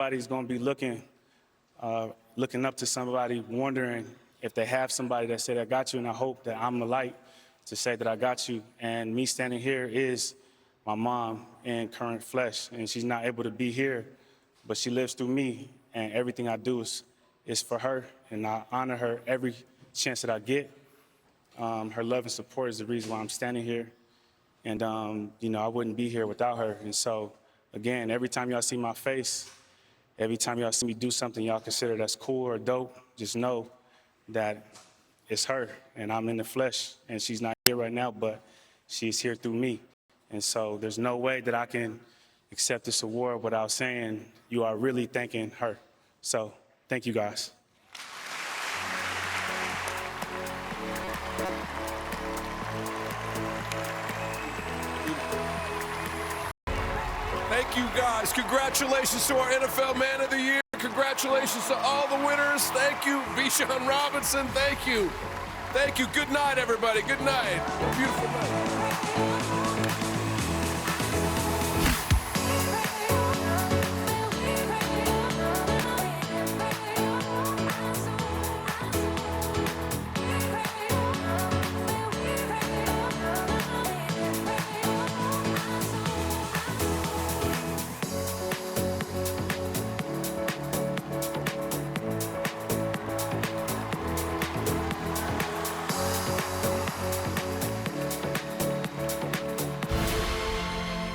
Everybody's going to be looking up to somebody, wondering if they have somebody that said, I got you, and I hope that I'm the light to say that I got you. And me standing here is my mom in current flesh, and she's not able to be here, but she lives through me, and everything I do is for her, and I honor her every chance that I get. Her love and support is the reason why I'm standing here, and I wouldn't be here without her. And so, again, every time y'all see my face, every time y'all see me do something y'all consider that's cool or dope, just know that it's her, and I'm in the flesh, and she's not here right now, but she's here through me. And so there's no way that I can accept this award without saying you are really thanking her. So thank you, guys. Thank you, guys. Congratulations to our NFL Man of the Year. Congratulations to all the winners. Thank you, Bijan Robinson. Thank you. Thank you. Good night, everybody. Good night. Beautiful night.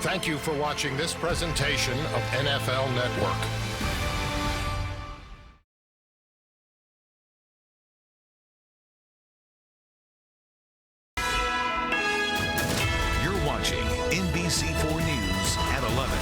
Thank you for watching this presentation of NFL Network. You're watching NBC4 News at 11.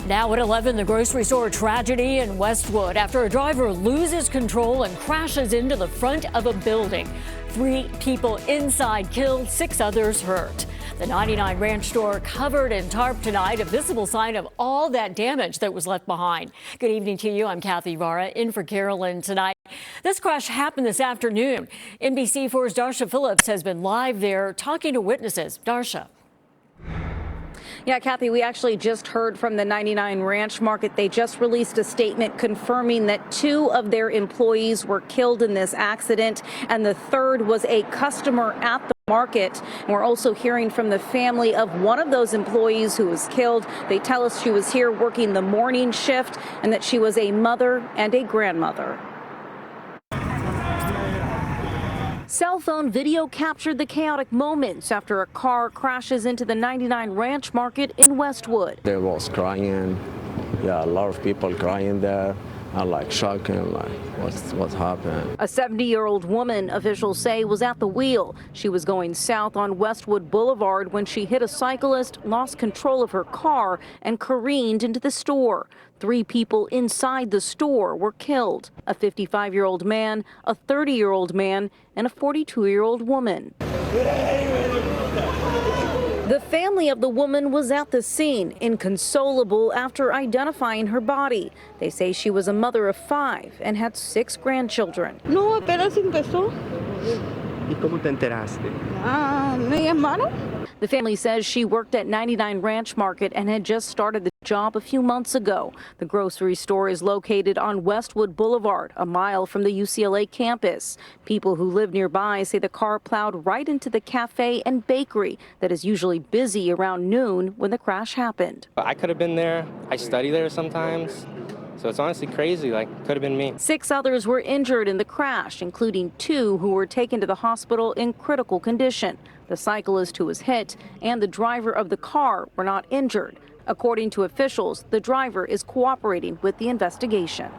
Now at 11, the grocery store tragedy in Westwood after a driver loses control and crashes into the front of a building. 3 people inside killed, 6 others hurt. The 99 Ranch store covered in tarp tonight, a visible sign of all that damage that was left behind. Good evening to you. I'm Kathy Vara in for Carolyn tonight. This crash happened this afternoon. NBC4's Darsha Phillips has been live there talking to witnesses. Darsha. Yeah, Kathy, we actually just heard from the 99 Ranch Market. They just released a statement confirming that 2 of their employees were killed in this accident, and the 3rd was a customer at the market. And we're also hearing from the family of one of those employees who was killed. They tell us she was here working the morning shift and that she was a mother and a grandmother. Cell phone video captured the chaotic moments after a car crashes into the 99 Ranch Market in Westwood. There was crying, yeah, a lot of people crying there. I'm like shocking, like what's happened. A 70-year-old woman, officials say, was at the wheel. She was going south on Westwood Boulevard when she hit a cyclist, lost control of her car, and careened into the store. 3 people inside the store were killed: a 55-year-old man, a 30-year-old man, and a 42-year-old woman. The family of the woman was at the scene, inconsolable after identifying her body. They say she was a mother of 5 and had 6 grandchildren. No, apenas empezó. ¿Y cómo te enteraste? Me llamaron. The family says she worked at 99 Ranch Market and had just started the job a few months ago. The grocery store is located on Westwood Boulevard, a mile from the UCLA campus. People who live nearby say the car plowed right into the cafe and bakery that is usually busy around noon when the crash happened. I could have been there. I study there sometimes. So it's honestly crazy, like, could have been me. 6 others were injured in the crash, including 2 who were taken to the hospital in critical condition. The cyclist who was hit and the driver of the car were not injured. According to officials, the driver is cooperating with the investigation.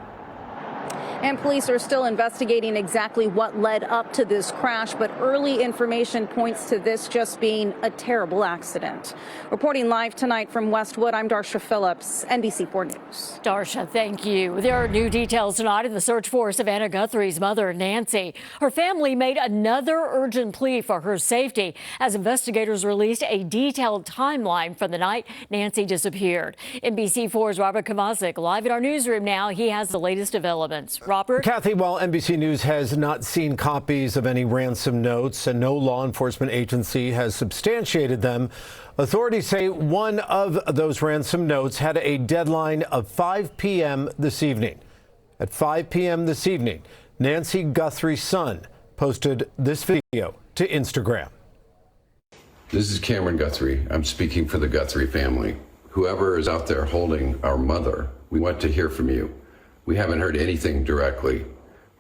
And police are still investigating exactly what led up to this crash, but early information points to this just being a terrible accident. Reporting live tonight from Westwood, I'm Darsha Phillips, NBC4 News. Darsha, thank you. There are new details tonight in the search for Savannah Guthrie's mother, Nancy. Her family made another urgent plea for her safety as investigators released a detailed timeline from the night Nancy disappeared. NBC4's Robert Kamasic live in our newsroom now. He has the latest developments. Robert. Kathy, while NBC News has not seen copies of any ransom notes and no law enforcement agency has substantiated them, authorities say one of those ransom notes had a deadline of 5 p.m. this evening. At 5 p.m. this evening, Nancy Guthrie's son posted this video to Instagram. This is Cameron Guthrie. I'm speaking for the Guthrie family. Whoever is out there holding our mother, we want to hear from you. We haven't heard anything directly.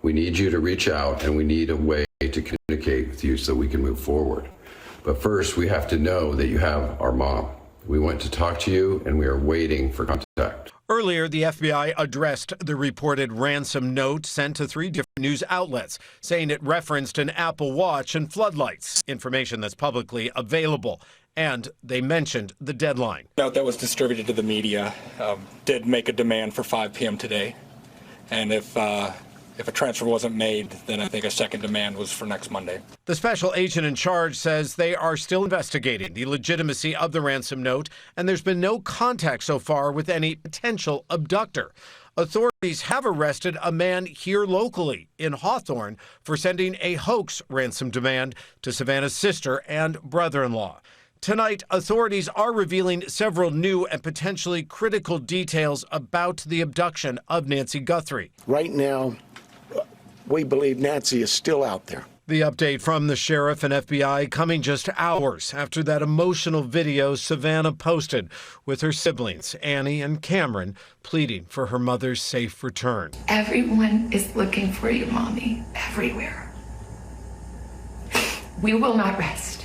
We need you to reach out, and we need a way to communicate with you so we can move forward. But first, we have to know that you have our mom. We want to talk to you, and we are waiting for contact. Earlier, the FBI addressed the reported ransom note sent to 3 different news outlets, saying it referenced an Apple Watch and floodlights, information that's publicly available. And they mentioned the deadline. Note that was distributed to the media did make a demand for 5 p.m. today. And if a transfer wasn't made, then I think a second demand was for next Monday. The special agent in charge says they are still investigating the legitimacy of the ransom note, and there's been no contact so far with any potential abductor. Authorities have arrested a man here locally in Hawthorne for sending a hoax ransom demand to Savannah's sister and brother-in-law. Tonight, authorities are revealing several new and potentially critical details about the abduction of Nancy Guthrie. Right now, we believe Nancy is still out there. The update from the sheriff and FBI coming just hours after that emotional video Savannah posted with her siblings, Annie and Cameron, pleading for her mother's safe return. Everyone is looking for you, Mommy, everywhere. We will not rest.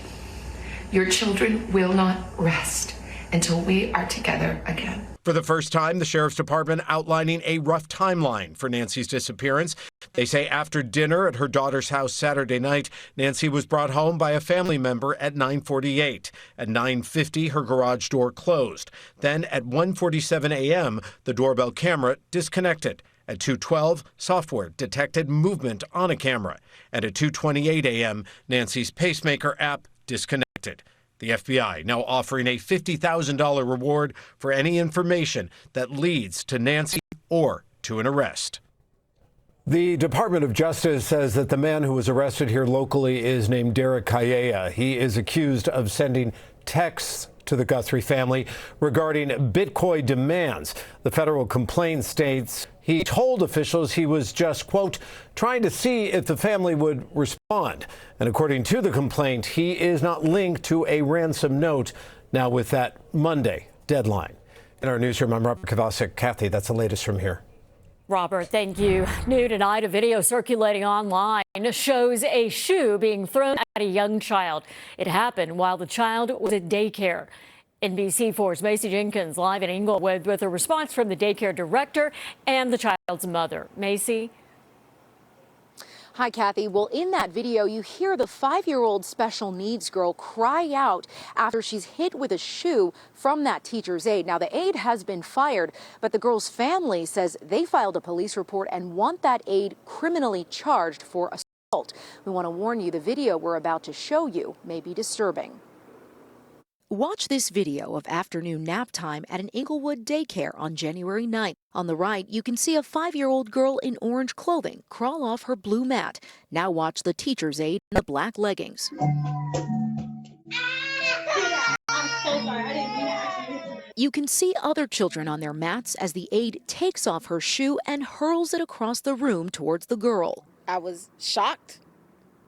Your children will not rest until we are together again. For the first time, the sheriff's department outlining a rough timeline for Nancy's disappearance. They say after dinner at her daughter's house Saturday night, Nancy was brought home by a family member at 9:48. At 9:50, her garage door closed. Then at 1:47 a.m., the doorbell camera disconnected. At 2:12, software detected movement on a camera. And at 2:28 a.m., Nancy's pacemaker app disconnected. The FBI now offering a $50,000 reward for any information that leads to Nancy or to an arrest. The Department of Justice says that the man who was arrested here locally is named Derek Calleja. He is accused of sending texts to the Guthrie family regarding Bitcoin demands. The federal complaint states he told officials he was just, quote, trying to see if the family would respond. And according to the complaint, he is not linked to a ransom note now with that Monday deadline. In our newsroom, I'm Robert Kovacic. Kathy, that's the latest from here. Robert, thank you. New tonight, a video circulating online shows a shoe being thrown at a young child. It happened while the child was at daycare. NBC4's Macy Jenkins live in Inglewood with a response from the daycare director and the child's mother. Macy. Hi, Kathy. Well, in that video, you hear the 5-year-old special needs girl cry out after she's hit with a shoe from that teacher's aide. Now, the aide has been fired, but the girl's family says they filed a police report and want that aide criminally charged for assault. We want to warn you, the video we're about to show you may be disturbing. Watch this video of afternoon nap time at an Inglewood daycare on January 9th. On the right, you can see a 5-year-old girl in orange clothing crawl off her blue mat. Now watch the teacher's aide in the black leggings. You can see other children on their mats as the aide takes off her shoe and hurls it across the room towards the girl. I was shocked.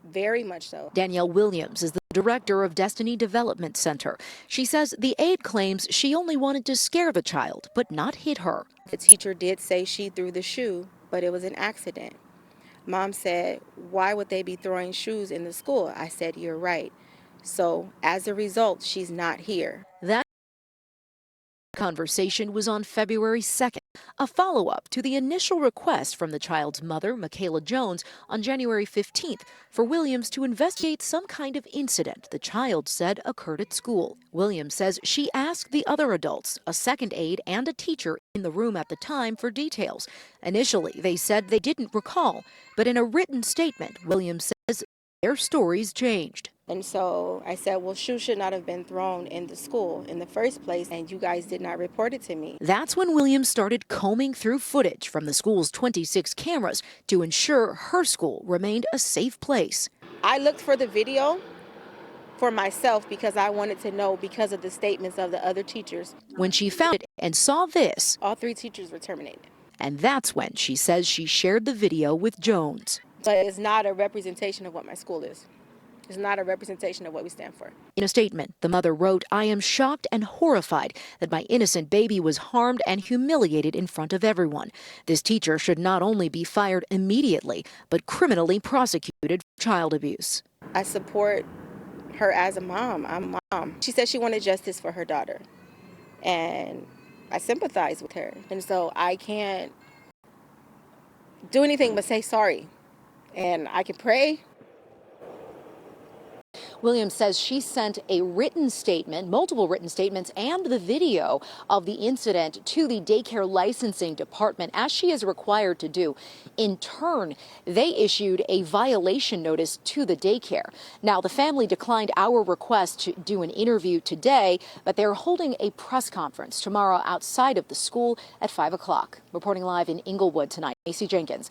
Very much so. Danielle Williams is the director of Destiny Development Center. She says the aide claims she only wanted to scare the child, but not hit her. The teacher did say she threw the shoe, but it was an accident. Mom said, why would they be throwing shoes in the school? I said, you're right. So as a result, she's not here. That conversation was on February 2nd, a follow-up to the initial request from the child's mother, Michaela Jones, on January 15th for Williams to investigate some kind of incident the child said occurred at school. Williams says she asked the other adults, a second aide and a teacher in the room at the time, for details. Initially, they said they didn't recall, but in a written statement, Williams says their stories changed. And so I said, well, shoes should not have been thrown in the school in the first place, and you guys did not report it to me. That's when Williams started combing through footage from the school's 26 cameras to ensure her school remained a safe place. I looked for the video for myself because I wanted to know because of the statements of the other teachers. When she found it and saw this, all 3 teachers were terminated. And that's when she says she shared the video with Jones. But it's not a representation of what my school is. It's not a representation of what we stand for. In a statement, the mother wrote, "I am shocked and horrified that my innocent baby was harmed and humiliated in front of everyone. This teacher should not only be fired immediately, but criminally prosecuted for child abuse." I support her as a mom. I'm a mom. She said she wanted justice for her daughter. And I sympathize with her. And so I can't do anything but say sorry. And I can pray. Williams says she sent a written statement, multiple written statements, and the video of the incident to the daycare licensing department, as she is required to do. In turn, they issued a violation notice to the daycare. Now, the family declined our request to do an interview today, but they're holding a press conference tomorrow outside of the school at 5 o'clock. Reporting live in Inglewood tonight, Macy Jenkins.